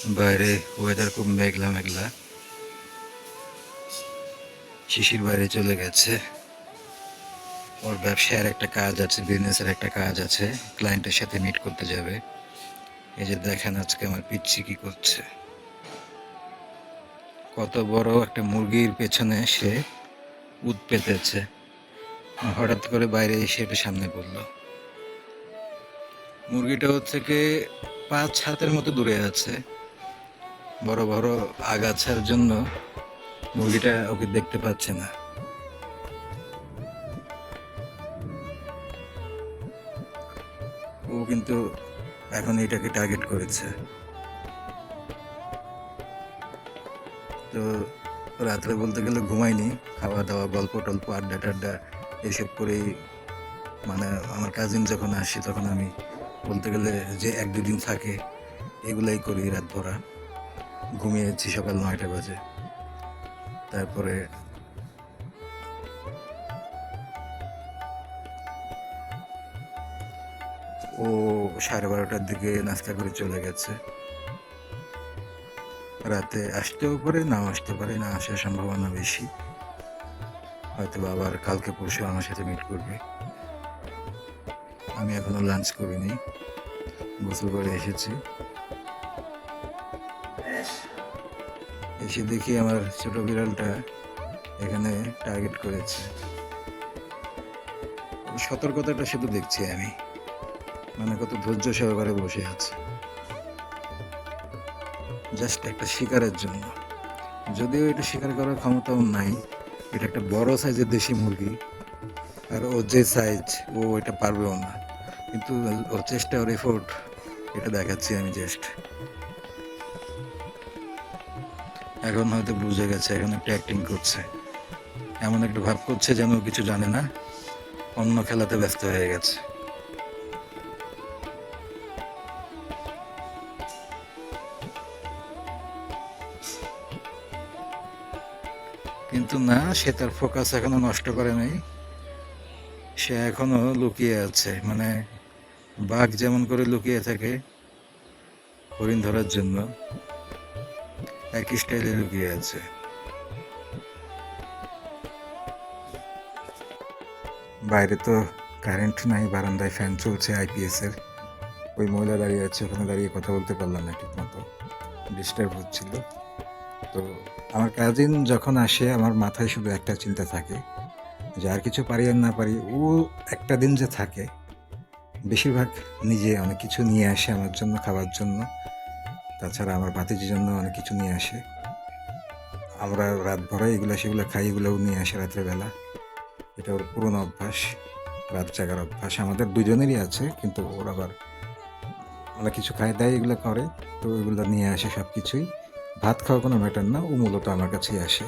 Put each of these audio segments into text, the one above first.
বাইরে ওয়েদার খুব মেঘলা মেঘলা। শিশির বাইরে চলে গেছে। ওর ব্যবসায়ের একটা কাজ আছে, বিজনেসের একটা কাজ আছে, ক্লায়েন্টের সাথে মিট করতে যাবে। এই যে দেখেন আজকে আমার পিচ্ছি কি করছে। কত বড় একটা মুরগির পেছনে সে উৎ পেতেছে, হঠাৎ করে বাইরে এসে এটা সামনে পড়লো। মুরগিটা ওর থেকে 5 হাতের মতো দূরে আছে। বড় বড় আগাছার জন্য মুরগিটা ওকে দেখতে পাচ্ছে না। ও কিন্তু এখন এটাকে টার্গেট করেছে। তো রাত্রে বলতে গেলে ঘুমাইনি, খাওয়া দাওয়া, গল্প টল্প, আড্ডা টাড্ডা এসব করেই, মানে আমার কাজিন যখন আসি তখন আমি বলতে গেলে যে 1-2 দিন থাকে এগুলাই করি। রাত ভরা ঘুমিয়েছি, সকাল 9টা বাজে। তারপরে ও 12:30টার দিকে নাস্তা করে চলে গেছে। রাতে আসতেও পারে, নাও আসতে পারে, না আসার সম্ভাবনা বেশি। হয়তো আবার কালকে পরশু আমার সাথে মিট করবে। আমি এখনো লাঞ্চ করিনি, গোসল করে এসেছি। এসে দেখি আমার ছোট বিড়ালটা এখানে টার্গেট করেছে। সতর্কতাটা শুধু দেখছি আমি, মানে কত ধৈর্য সহকারে বসে আছে জাস্ট একটা শিকারের জন্য। যদিও এটা শিকার করার ক্ষমতাও নাই, এটা একটা বড় সাইজের দেশি মুরগি, আর ও যে সাইজ ও এটা পারবেও না, কিন্তু ওর চেষ্টা, ওর এফোর্ট, এটা দেখাচ্ছি আমি জাস্ট। এখন হয়তো বুঝে গেছে, এখন একটা অ্যাক্টিং করছে, এমন একটা ভাব করছে যেন ও কিছু জানে না, অন্য খেলাতে ব্যস্ত হয়ে গেছে। কিন্তু না, সে তার ফোকাস এখনো নষ্ট করে নাই। সে এখনো লুকিয়ে আছে, মানে বাঘ যেমন করে লুকিয়ে থাকে হরিণ ধরার জন্য, একই স্টাইলে লুকিয়ে আছে। বাইরে তো কারেন্ট নাই, বারান্দায় ফ্যান চলছে আইপিএস এর। ওই মহিলা দাঁড়িয়ে আছে, ওখানে দাঁড়িয়ে কথা বলতে পারলাম না ঠিক মতো, ডিস্টার্ব হচ্ছিল। তো আমার কাজিন যখন আসে আমার মাথায় শুধু একটা চিন্তা থাকে যে আর কিছু পারি আর না পারি, ও একটা দিন যে থাকে, বেশিরভাগ নিজে অনেক কিছু নিয়ে আসে আমার জন্য খাওয়ার জন্য। তাছাড়া আমার ভাতিজির জন্য অনেক কিছু নিয়ে আসে। আমরা রাত ভরা এগুলো সেগুলো খাই, এগুলোও নিয়ে আসে রাত্রেবেলা। এটা ওর পুরনো অভ্যাস, রাত জাগার অভ্যাস। আমাদের দুজনেরই আছে, কিন্তু ওর আবার অনেক কিছু খায় দেয়, এগুলো করে। তো এগুলো নিয়ে আসে সব কিছুই। ভাত খাওয়া কোনো ম্যাটার না, ও মূলত আমার কাছেই আসে।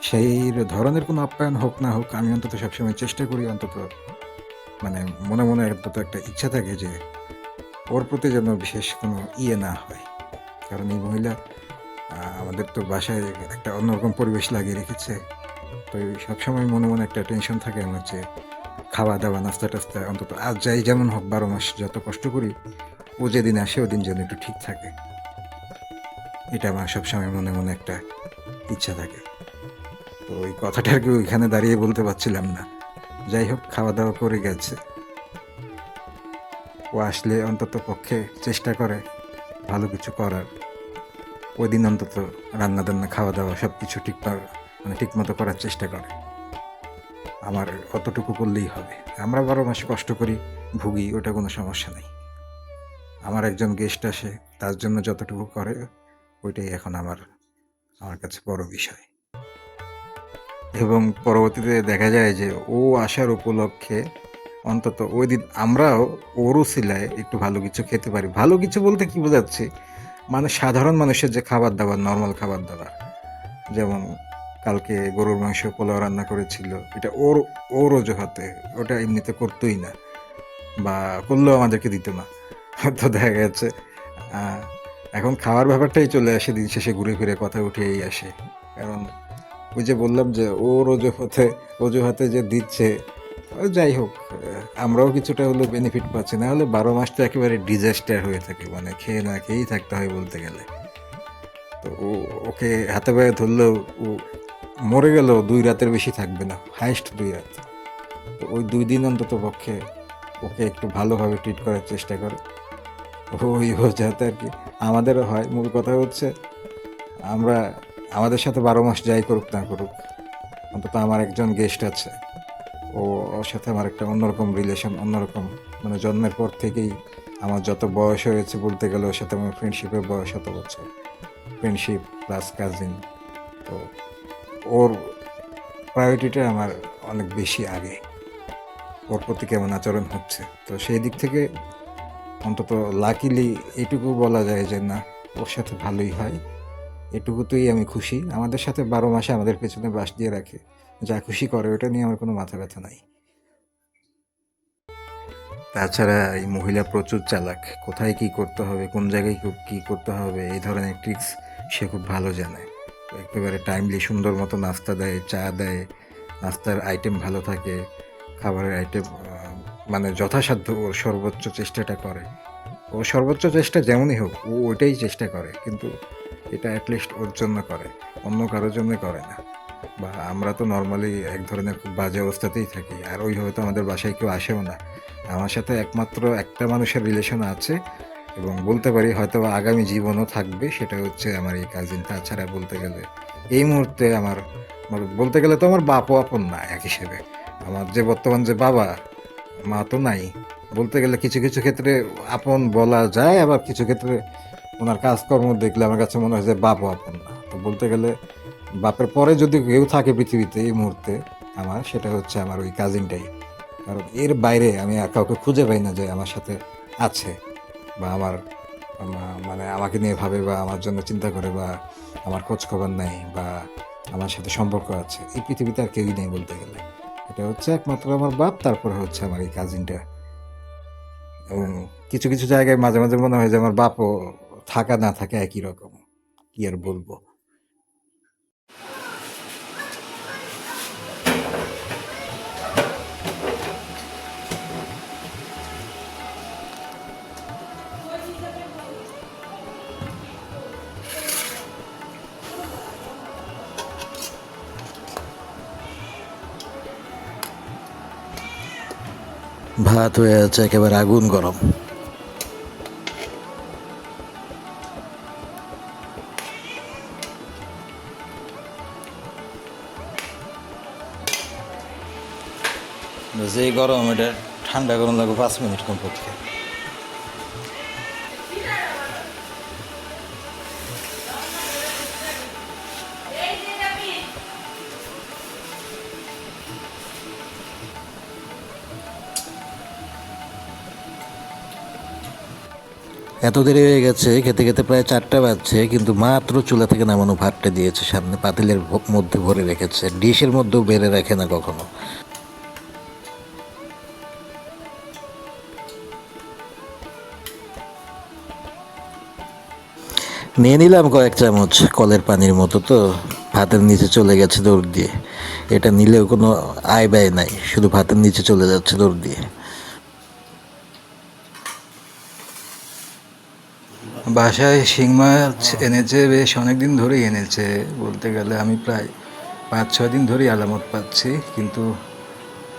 সেই ধরনের কোনো আপ্যায়ন হোক না হোক, আমি অন্তত সবসময় চেষ্টা করি, অন্তত মানে মনে মনে অন্তত একটা ইচ্ছা থাকে যে ওর প্রতি যেন বিশেষ কোনো ইয়ে না হয়। কারণ এই মহিলা আমাদের তো বাসায় একটা অন্যরকম পরিবেশ লাগিয়ে রেখেছে। তো সবসময় মনে মনে একটা টেনশন থাকে আমার, যে খাওয়া দাওয়া, নাস্তা টাস্তা, অন্তত আজ যাই যেমন হোক, 12 মাস যত কষ্ট করি, ও যেদিন আসে ওদিন যেন একটু ঠিক থাকে। এটা আমার সবসময় মনে মনে একটা ইচ্ছা থাকে। তো ওই কথাটা আর কি ওইখানে দাঁড়িয়ে বলতে পারছিলাম না। যাই হোক, খাওয়া দাওয়া করে গেছে। ও আসলে অন্তত পক্ষে চেষ্টা করে ভালো কিছু করার। ওই দিন অন্তত রান্না বান্না, খাওয়া দাওয়া সব কিছু মানে ঠিক মতো করার চেষ্টা করে। আমার অতটুকু করলেই হবে। আমরা 12 মাস কষ্ট করি, ভুগি, ওটা কোনো সমস্যা নেই। আমার একজন গেস্ট আসে, তার জন্য যতটুকু করে, ওইটাই এখন আমার আমার কাছে বড় বিষয়। এবং পরবর্তীতে দেখা যায় যে ও আসার উপলক্ষে অন্তত ওই দিন আমরাও ওর উছিলায় একটু ভালো কিছু খেতে পারি। ভালো কিছু বলতে কি বোঝাচ্ছি, মানে সাধারণ মানুষের যে খাবার দাবার, নর্মাল খাবার দাবার, যেমন কালকে গরুর মাংস পোলাও রান্না করেছিল, এটা ওর অজুহাতে, ওটা এমনিতে করতোই না, বা করলেও আমাদেরকে দিত না। তো দেখা গেছে এখন খাওয়ার ব্যাপারটাই চলে আসে, দিন শেষে ঘুরে ফিরে কথা উঠেই আসে। কারণ ওই যে বললাম যে ওর অজুহাতে যে দিচ্ছে, যাই হোক, আমরাও কিছুটা হলেও বেনিফিট পাচ্ছি, না হলে 12 মাস তো একেবারে ডিজাস্টার হয়ে থাকে, মানে খেয়ে না খেয়েই থাকতে হয় বলতে গেলে। তো ওকে হাতে পায়ে ধরলেও ও মরে গেলেও 2 রাতের বেশি থাকবে না, হাইস্ট 2 রাত। তো ওই 2 দিন অন্তত পক্ষে ওকে একটু ভালোভাবে ট্রিট করার চেষ্টা করে, ও যাতে আর কি আমাদেরও হয়। মূল কথা হচ্ছে আমরা আমাদের সাথে 12 মাস যাই করুক না করুক, অন্তত আমার একজন গেস্ট আছে, ওর সাথে আমার একটা অন্যরকম রিলেশন, অন্যরকম, মানে জন্মের পর থেকেই আমার যত বয়স হয়েছে বলতে গেলে ওর সাথে আমার ফ্রেন্ডশিপের বয়স 7 বছর, ফ্রেন্ডশিপ প্লাস কাজিন। তো ওর প্রায়োরিটিটা আমার অনেক বেশি আগে, ওর প্রতি কেমন আচরণ হচ্ছে। তো সেই দিক থেকে অন্তত লাকিলি এটুকু বলা যায় যে না, ওর সাথে ভালোই হয়, এটুকুতেই আমি খুশি। আমাদের সাথে 12 মাসে আমাদের পেছনে বাঁশ দিয়ে রাখে, যা খুশি করে, ওটা নিয়ে আমার কোনো মাথা ব্যথা নাই। তাছাড়া এই মহিলা প্রচুর চালাক, কোথায় কি করতে হবে, কোন জায়গায় কি করতে হবে, এই ধরনের ট্রিক্স সে খুব ভালো জানে। একেবারে টাইমলি সুন্দর মতো নাস্তা দেয়, চা দেয়, নাস্তার আইটেম ভালো থাকে, খাবারের আইটেম মানে যথাসাধ্য ওর সর্বোচ্চ চেষ্টাটা করে। ও সর্বোচ্চ চেষ্টা যেমনই হোক ও ওইটাই চেষ্টা করে, কিন্তু এটা অ্যাটলিস্ট ওর জন্য করে, অন্য কারোর জন্য করে না। বা আমরা তো নর্মালি এক ধরনের খুব বাজে অবস্থাতেই থাকি, আর ওইভাবে তো আমাদের বাসায় কেউ আসেও না। আমার সাথে একমাত্র একটা মানুষের রিলেশন আছে, এবং বলতে পারি হয়তো আগামী জীবনও থাকবে, সেটা হচ্ছে আমার এই কাজিন। তাছাড়া বলতে গেলে এই মুহূর্তে আমার বলতে গেলে তো আমার বাপও আপন না এক হিসেবে। আমার যে বর্তমান যে বাবা মা তো নাই, বলতে গেলে কিছু কিছু ক্ষেত্রে আপন বলা যায়, আবার কিছু ক্ষেত্রে ওনার কাজকর্ম দেখলে আমার কাছে মনে হয় যে বাপও আপন না। তো বলতে গেলে বাপের পরে যদি কেউ থাকে পৃথিবীতে এই মুহূর্তে আমার, সেটা হচ্ছে আমার ওই কাজিনটাই। কারণ এর বাইরে আমি আর কাউকে খুঁজে পাই না যে আমার সাথে আছে, বা আমার মানে আমাকে নিয়ে ভাবে, বা আমার জন্য চিন্তা করে, বা আমার খোঁজ খবর নেয়, বা আমার সাথে সম্পর্ক আছে। এই পৃথিবীতে আর কেউই নেই বলতে গেলে। এটা হচ্ছে একমাত্র আমার বাপ, তারপরে হচ্ছে আমার এই কাজিনটা। এবং কিছু কিছু জায়গায় মাঝে মাঝে মনে হয় যে আমার বাপও থাকা না থাকা একই রকম, কি আর বলবো। ভাত হয়ে আছে একেবারে আগুন গরম। যে গরম, এটা ঠান্ডা গরম লাগবে 5 মিনিট কমপক্ষে। এত দেরি হয়ে গেছে, খেতে খেতে প্রায় 4টা বাজছে, কিন্তু মাত্র চুলা থেকে নামানো ভাতটা দিয়েছে সামনে, পাতিলের মধ্যে ভরে রেখেছে, ডিশের মধ্যেও বেড়ে রাখে না কখনো। নিয়ে নিলাম কয়েক চামচ, কলের পানির মতো, তো ভাতের নিচে চলে গেছে দৌড় দিয়ে। এটা নিলেও কোনো আয় ব্যয় নাই, শুধু ভাতের নিচে চলে যাচ্ছে দৌড় দিয়ে। বাসায় শিং মাছ এনেছে, বেশ অনেক দিন ধরেই এনেছে বলতে গেলে। আমি প্রায় 5-6 দিন ধরেই আলামত পাচ্ছি, কিন্তু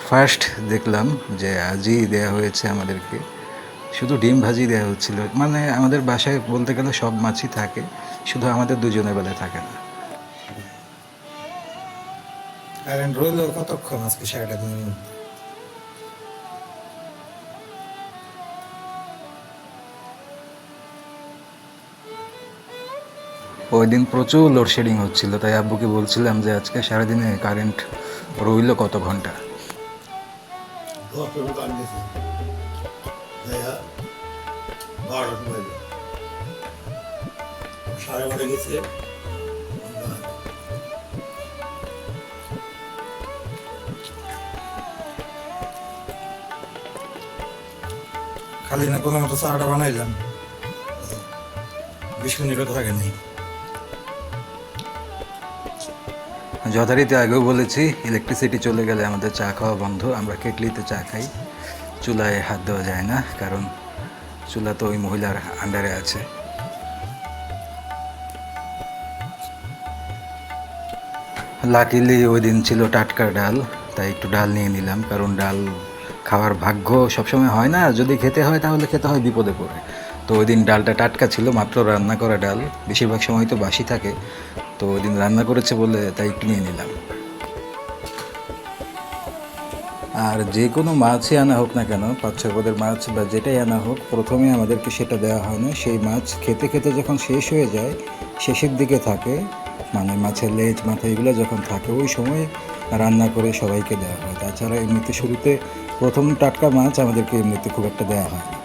ফার্স্ট দেখলাম যে আজই দেয়া হয়েছে আমাদেরকে। শুধু ডিম ভাজি দেওয়া হচ্ছিল, মানে আমাদের বাসায় বলতে গেলে সব মাছই থাকে, শুধু আমাদের দুজনের বেলায় থাকে না। কারেন্ট রইল কতক্ষণ আজকে? 3:30 মধ্যে। ওই দিন প্রচুর লোডশেডিং হচ্ছিল, তাই আব্বুকে বলছিলাম যে আজকে সারাদিনে কারেন্ট রইল কত ঘন্টা। খালি না কোনো মতো চাটা বানাইলাম, 20 মিনিটও থাকে নেই। যথারীতি আগেও বলেছি, ইলেকট্রিসিটি চলে গেলে আমাদের চা খাওয়া বন্ধ। আমরা কেটলিতে চা খাই, চুলায় হাত দেওয়া যায় না, কারণ চুলা তো ওই মহিলার আন্ডারে আছে। লাকিলি ওই দিন ছিল টাটকা ডাল, তাই একটু ডাল নিয়ে নিলাম, কারণ ডাল খাওয়ার ভাগ্য সবসময় হয় না, আর যদি খেতে হয় তাহলে খেতে হয় বিপদে পড়ে। তো ওই দিন ডালটা টাটকা ছিল, মাত্র রান্না করা ডাল, বেশিরভাগ সময় তো বাসি থাকে, তো ওই দিন রান্না করেছে বলে তাই একটু নিয়ে নিলাম। আর যে কোনো মাছই আনা হোক না কেন, 5-6 পদের মাছ বা যেটাই আনা হোক, প্রথমে আমাদেরকে সেটা দেওয়া হয় না। সেই মাছ খেতে খেতে যখন শেষ হয়ে যায়, শেষের দিকে থাকে, মানে মাছের লেজ মাথা এগুলো যখন থাকে, ওই সময় রান্না করে সবাইকে দেওয়া হয়। তাছাড়া এমনিতে শুরুতে প্রথম টাটকা মাছ আমাদেরকে এমনিতে খুব একটা দেওয়া হয় না।